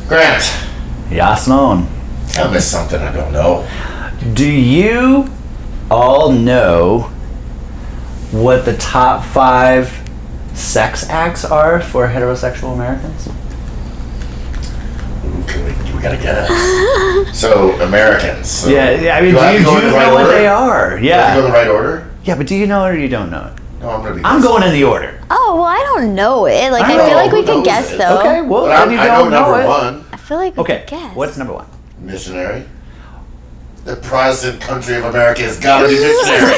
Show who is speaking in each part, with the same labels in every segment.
Speaker 1: Grant.
Speaker 2: Yasmin.
Speaker 1: Tell me something I don't know.
Speaker 2: Do you all know what the top 5 sex acts are for heterosexual Americans?
Speaker 1: We gotta guess. So, Americans. So
Speaker 2: Yeah, I mean, do you know what they are?
Speaker 1: Do I have to go in the right order?
Speaker 2: Yeah, but do you know it or you don't know it?
Speaker 1: No, I'm gonna be
Speaker 2: I'm going in the order.
Speaker 3: Oh, well, I don't know it. Like, I feel like we could guess, though.
Speaker 2: Okay, well,
Speaker 1: But
Speaker 2: then you
Speaker 1: I
Speaker 2: don't
Speaker 1: know
Speaker 2: know
Speaker 1: number
Speaker 2: it.
Speaker 1: 1.
Speaker 3: I feel like we
Speaker 2: Okay,
Speaker 3: could guess.
Speaker 2: what's number 1?
Speaker 1: Missionary. The Protestant country of America has got to be missionary.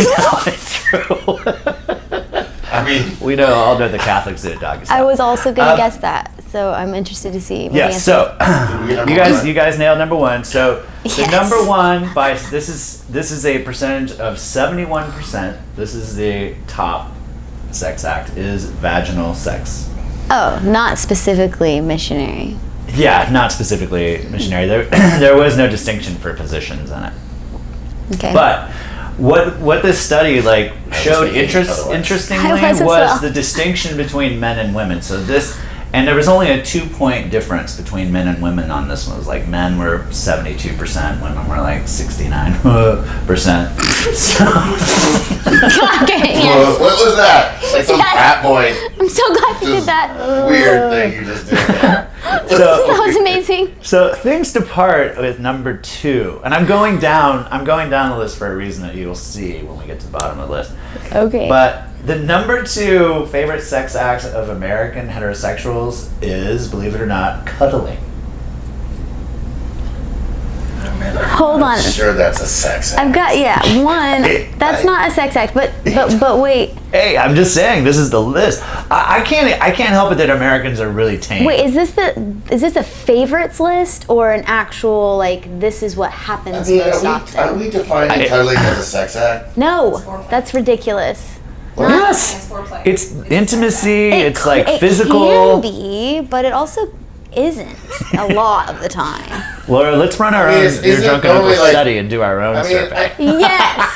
Speaker 2: It's true.
Speaker 1: I mean,
Speaker 2: We all know the Catholics did doggy style.
Speaker 3: I was also going to guess that, so I'm interested to see what the
Speaker 2: Yeah,
Speaker 3: answer
Speaker 2: so you guys nailed number 1. So the
Speaker 3: Yes.
Speaker 2: number 1 by this is a percentage of 71%. This is the top sex act is vaginal sex.
Speaker 3: Oh, not specifically missionary.
Speaker 2: Yeah, not specifically missionary. There was no distinction for positions in it.
Speaker 3: Okay.
Speaker 2: But what this study showed
Speaker 1: thinking otherwise.
Speaker 2: interestingly
Speaker 3: I was as
Speaker 2: was
Speaker 3: well.
Speaker 2: the distinction between men and women. So and there was only a 2-point difference between men and women on this one. It was like men were 72%, women were like 69%. So,
Speaker 3: Okay, yes.
Speaker 1: what was that? Like some
Speaker 3: Yes.
Speaker 1: fat boy
Speaker 3: I'm so glad you did that.
Speaker 1: weird thing you just did there.
Speaker 2: so
Speaker 3: That was amazing.
Speaker 2: So things depart with number 2, and I'm going down the list for a reason that you will see when we get to the bottom of the list.
Speaker 3: Okay.
Speaker 2: But the number 2 favorite sex act of American heterosexuals is, believe it or not, cuddling.
Speaker 3: Hold on.
Speaker 1: I'm sure that's a sex act.
Speaker 3: I've got one. That's not a sex act, but wait.
Speaker 2: Hey, I'm just saying this is the list. I can't help it that Americans are really tame.
Speaker 3: Wait, is this a favorites list or an actual this is what happens most often?
Speaker 1: Are we defining cuddling as a sex act?
Speaker 3: No, that's ridiculous.
Speaker 2: Yes, it's intimacy. It's like
Speaker 3: it
Speaker 2: physical.
Speaker 3: can be, but it also isn't a lot of the time.
Speaker 2: Laura, let's run our own
Speaker 1: Is
Speaker 2: Your
Speaker 1: it
Speaker 2: Drunken Uncle
Speaker 1: only, like-
Speaker 2: study and do our own survey.
Speaker 3: Yes.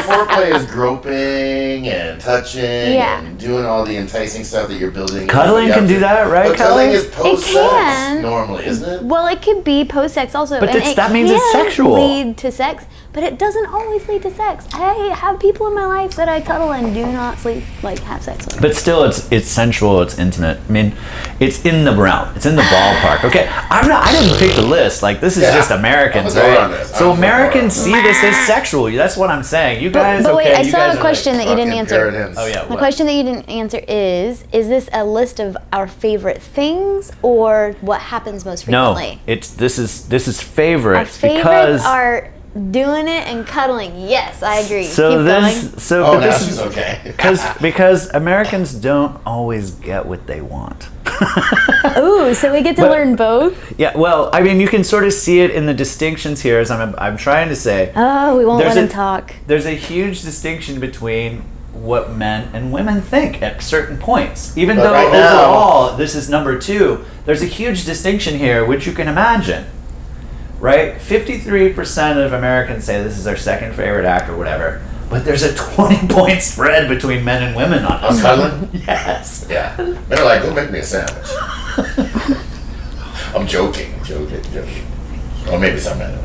Speaker 1: Foreplay is groping and touching
Speaker 3: Yeah.
Speaker 1: and doing all the enticing stuff that you're building.
Speaker 2: Cuddling can do that, right,
Speaker 1: But cuddling
Speaker 2: Kelly?
Speaker 1: is post-sex
Speaker 3: can.
Speaker 1: normally, isn't it?
Speaker 3: Well, it could be post-sex also,
Speaker 2: But
Speaker 3: and
Speaker 2: that means it's
Speaker 3: can
Speaker 2: sexual.
Speaker 3: lead to sex, but it doesn't always lead to sex. I have people in my life that I cuddle and do not have sex with.
Speaker 2: But still, it's sensual. It's intimate. I mean, it's in the realm. It's in the ballpark. Okay, I didn't pick the list. This is just Americans,
Speaker 1: I'm gonna go on
Speaker 2: right?
Speaker 1: this.
Speaker 2: So
Speaker 1: I'm gonna go
Speaker 2: Americans
Speaker 1: on
Speaker 2: see this as sexual. That's what I'm saying. You guys,
Speaker 3: but wait,
Speaker 2: okay?
Speaker 3: I
Speaker 2: you
Speaker 3: still
Speaker 2: guys
Speaker 3: have a
Speaker 2: are
Speaker 3: question that you didn't
Speaker 1: Fucking
Speaker 3: answer.
Speaker 1: paradigms.
Speaker 2: Oh yeah.
Speaker 3: My
Speaker 2: What?
Speaker 3: question that you didn't answer is this a list of our favorite things or what happens most
Speaker 2: No,
Speaker 3: frequently?
Speaker 2: this is
Speaker 3: Our
Speaker 2: favorites
Speaker 3: favorites
Speaker 2: because
Speaker 3: are doing it and cuddling. Yes, I agree.
Speaker 2: so
Speaker 3: Keep going.
Speaker 1: Oh,
Speaker 2: but
Speaker 1: now
Speaker 2: this
Speaker 1: she's
Speaker 2: is
Speaker 1: okay.
Speaker 2: because Americans don't always get what they want.
Speaker 3: Ooh, so we get to
Speaker 2: But-
Speaker 3: learn both?
Speaker 2: Yeah, well, I mean, you can sort of see it in the distinctions here, as I'm trying to say.
Speaker 3: Oh, we won't
Speaker 2: There's
Speaker 3: let him
Speaker 2: a-
Speaker 3: talk.
Speaker 2: There's a huge distinction between what men and women think at certain points. Even
Speaker 1: But
Speaker 2: though
Speaker 1: right now-
Speaker 2: overall this is number 2, there's a huge distinction here, which you can imagine. Right? 53% of Americans say this is their second favorite act or whatever, but there's a 20-point spread between men and women on
Speaker 1: On
Speaker 2: this.
Speaker 1: cuddling?
Speaker 2: Yes.
Speaker 1: Yeah. They're like, go make me a sandwich. I'm joking. Or maybe some men.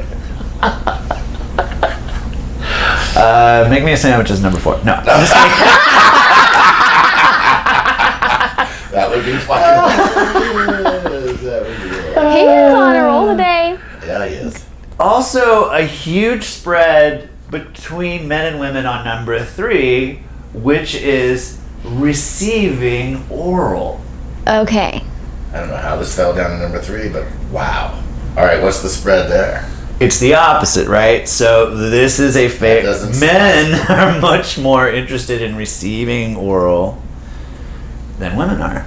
Speaker 2: Make me a sandwich is number 4. No, I'm just kidding.
Speaker 1: That would be fun. That would be good.
Speaker 3: He is on a roll today.
Speaker 1: Yeah, he is.
Speaker 2: Also, a huge spread between men and women on number 3, which is receiving oral.
Speaker 3: Okay.
Speaker 1: I don't know how this fell down to number 3, but wow. All right, what's the spread there?
Speaker 2: It's the opposite, right? So this is a
Speaker 1: That doesn't
Speaker 2: men are much more interested in receiving oral than women are.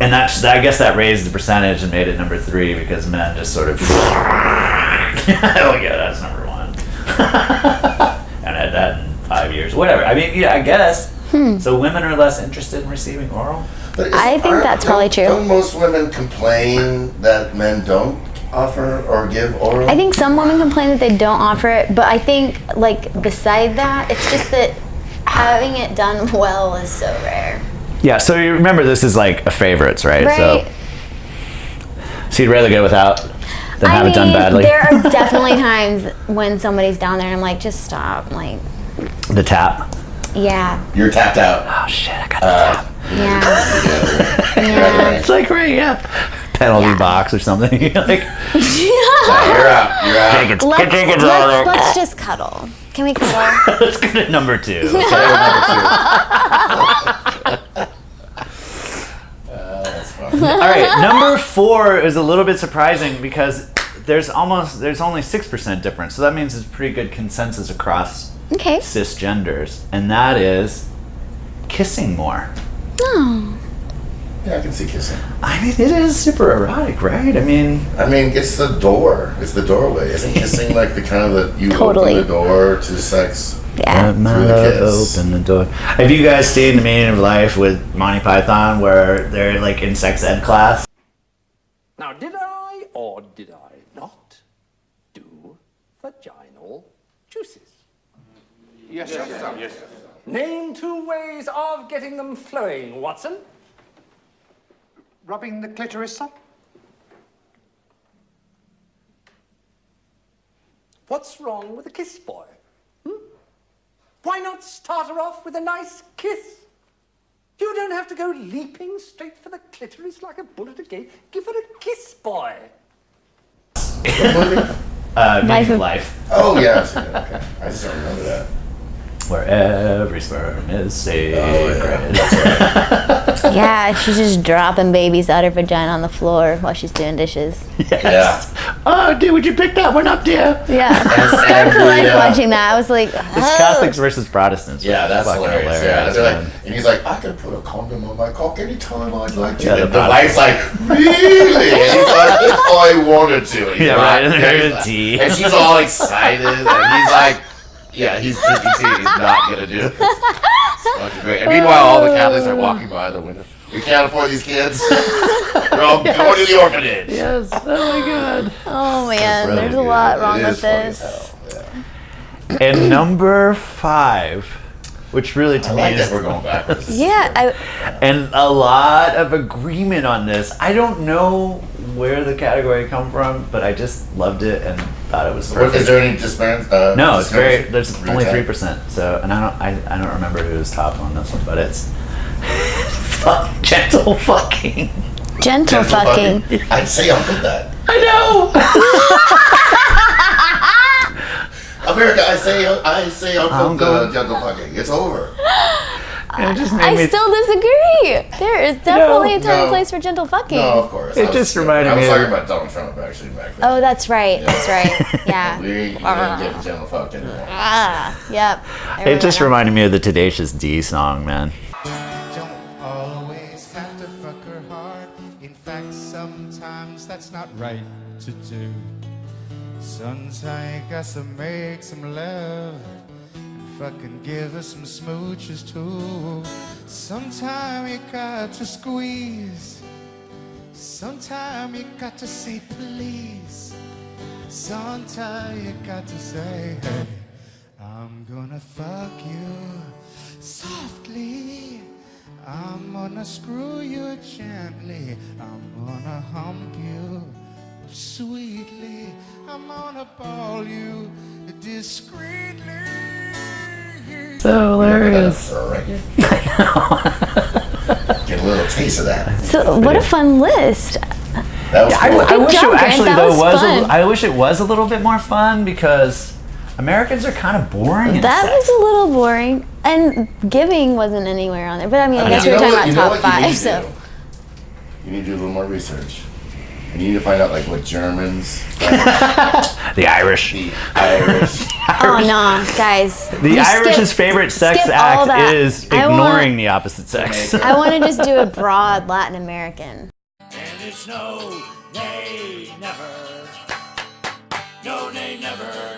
Speaker 2: And I guess that raised the percentage and made it number 3 because men just sort of oh yeah, that's number 1. And I had that in 5 years. Whatever. I mean, yeah, I guess. So women are less interested in receiving oral?
Speaker 1: But
Speaker 3: I think that's probably true.
Speaker 1: Don't most women complain that men don't offer or give oral?
Speaker 3: I think some women complain that they don't offer it, but I think, beside that, it's just that having it done well is so rare.
Speaker 2: Yeah, so you remember this is like a favorites, right?
Speaker 3: Right.
Speaker 2: So So you'd rather go without than have it done badly?
Speaker 3: There are definitely times when somebody's down there and I'm like, just stop. Like,
Speaker 2: The tap.
Speaker 3: yeah.
Speaker 1: You're tapped out.
Speaker 2: Oh shit, I got the tap.
Speaker 3: Yeah.
Speaker 1: Yeah.
Speaker 2: It's like right, yeah. Penalty box or something. You're like,
Speaker 1: You're out. You're out.
Speaker 3: Let's just cuddle. Can we cuddle?
Speaker 2: let's go to number 2.
Speaker 1: Okay, number 2. That's fun.
Speaker 2: All right, number 4 is a little bit surprising because there's only 6% difference. So that means it's pretty good consensus across
Speaker 3: Okay.
Speaker 2: cisgenders, and that is kissing more.
Speaker 3: No.
Speaker 1: Yeah, I can see kissing.
Speaker 2: I mean, it is super erotic, right? I mean,
Speaker 1: it's the door. It's the doorway. Isn't kissing like the kind of that you
Speaker 3: Totally.
Speaker 1: open the door to sex?
Speaker 3: Yeah.
Speaker 2: my
Speaker 1: Through the
Speaker 2: love,
Speaker 1: kiss.
Speaker 2: open the door. Have you guys seen The Meaning of Life with Monty Python, where they're like in sex ed class?
Speaker 4: Now, did I or did I not do vaginal juices?
Speaker 5: Yes, sir. Yes, sir.
Speaker 4: Name 2 ways of getting them flowing, Watson.
Speaker 5: Rubbing the clitoris, sir?
Speaker 4: What's wrong with a kiss, boy? Why not start her off with a nice kiss? You don't have to go leaping straight for the clitoris like a bullet again. Give her a kiss, boy.
Speaker 2: Meaning of Life,
Speaker 1: Oh yeah, I've seen it. Okay. I just don't remember that.
Speaker 2: where every sperm is sacred.
Speaker 3: Yeah, she's just dropping babies out her vagina on the floor while she's doing dishes.
Speaker 1: Yeah.
Speaker 2: Oh, dude, would you pick that one up, dear?
Speaker 3: Yeah.
Speaker 1: And
Speaker 3: For life watching that, I was like,
Speaker 2: It's Catholics versus Protestants.
Speaker 1: Yeah, that's
Speaker 2: Fucking
Speaker 1: hilarious. Yeah, they're
Speaker 2: man.
Speaker 1: like, and he's like, I can put a condom on my cock anytime I'd like to.
Speaker 2: Yeah,
Speaker 1: and
Speaker 2: the
Speaker 1: the wife's like, really? And he's like, if I wanted to. And he's
Speaker 2: Yeah,
Speaker 1: like,
Speaker 2: right, and they're
Speaker 1: he's
Speaker 2: in
Speaker 1: like-
Speaker 2: tea.
Speaker 1: And she's all excited, and he's like, yeah, he's drinking tea. He's not gonna do it. It's fucking great. And meanwhile, all the Catholics are walking by the window. We can't afford these kids. They're all going to the orphanage.
Speaker 2: Yes. Oh my god.
Speaker 3: oh man,
Speaker 1: Really
Speaker 3: there's a
Speaker 1: good.
Speaker 3: lot wrong
Speaker 1: It
Speaker 3: with
Speaker 1: is funny as
Speaker 3: this.
Speaker 1: hell. Yeah.
Speaker 2: And number 5, which really to
Speaker 1: I
Speaker 2: me
Speaker 1: like
Speaker 2: is,
Speaker 1: that we're going backwards.
Speaker 3: Yeah,
Speaker 2: and a lot of agreement on this. I don't know where the category come from, but I just loved it and thought it was
Speaker 1: Is
Speaker 2: perfect.
Speaker 1: there any disparity?
Speaker 2: No, it's very. There's
Speaker 1: Really
Speaker 2: only
Speaker 1: tight?
Speaker 2: 3%. So, and I don't remember who's top on this one, but it's gentle fucking.
Speaker 3: gentle fucking.
Speaker 1: I'd say I'll put that.
Speaker 2: I know.
Speaker 1: America, I say I'll
Speaker 2: I'm
Speaker 1: put the
Speaker 2: going-
Speaker 1: gentle fucking. It's over.
Speaker 2: It just made
Speaker 3: I
Speaker 2: me.
Speaker 3: still disagree. There is definitely a time
Speaker 1: no.
Speaker 3: and place for gentle fucking.
Speaker 1: No, of course.
Speaker 2: It just reminded
Speaker 1: I was
Speaker 2: me
Speaker 1: talking
Speaker 2: of-
Speaker 1: about Donald Trump actually back then.
Speaker 3: Oh, that's right. That's right. Yeah.
Speaker 1: We ain't getting gentle fucked anymore.
Speaker 3: Ah, yep. I
Speaker 2: It just
Speaker 3: remember
Speaker 2: reminded me of the Tenacious D song, man.
Speaker 6: Don't always have to fuck her hard. In fact, sometimes that's not right to do. Sometimes you got to make some love and fucking give her some smooches too. Sometimes you got to squeeze. Sometimes you got to say please. Sometimes you got to say, hey, I'm gonna fuck you softly. I'm gonna screw you gently. I'm gonna hump you sweetly. I'm gonna ball you discreetly.
Speaker 2: So hilarious.
Speaker 1: Right. Get a little taste of that.
Speaker 3: So, what a fun list.
Speaker 1: That was cool.
Speaker 2: I wish
Speaker 3: job,
Speaker 2: it
Speaker 3: Grant.
Speaker 2: actually
Speaker 3: That
Speaker 2: though
Speaker 3: was
Speaker 2: was.
Speaker 3: fun.
Speaker 2: I wish it was a little bit more fun because Americans are kind of boring. in
Speaker 3: That
Speaker 2: sex.
Speaker 3: was a little boring. And giving wasn't anywhere on there. But I mean, I guess we were talking about top 5, so.
Speaker 1: You need to do a little more research. And you need to find out like what Germans,
Speaker 2: the Irish.
Speaker 1: the Irish.
Speaker 3: Oh, no, guys.
Speaker 2: The
Speaker 3: You
Speaker 2: Irish's
Speaker 3: skip-
Speaker 2: favorite sex
Speaker 3: skip all
Speaker 2: act
Speaker 3: that.
Speaker 2: is
Speaker 3: I want-
Speaker 2: ignoring the opposite sex.
Speaker 3: I want to just do a broad Latin American.
Speaker 7: And it's no, nay, never. No, nay, never.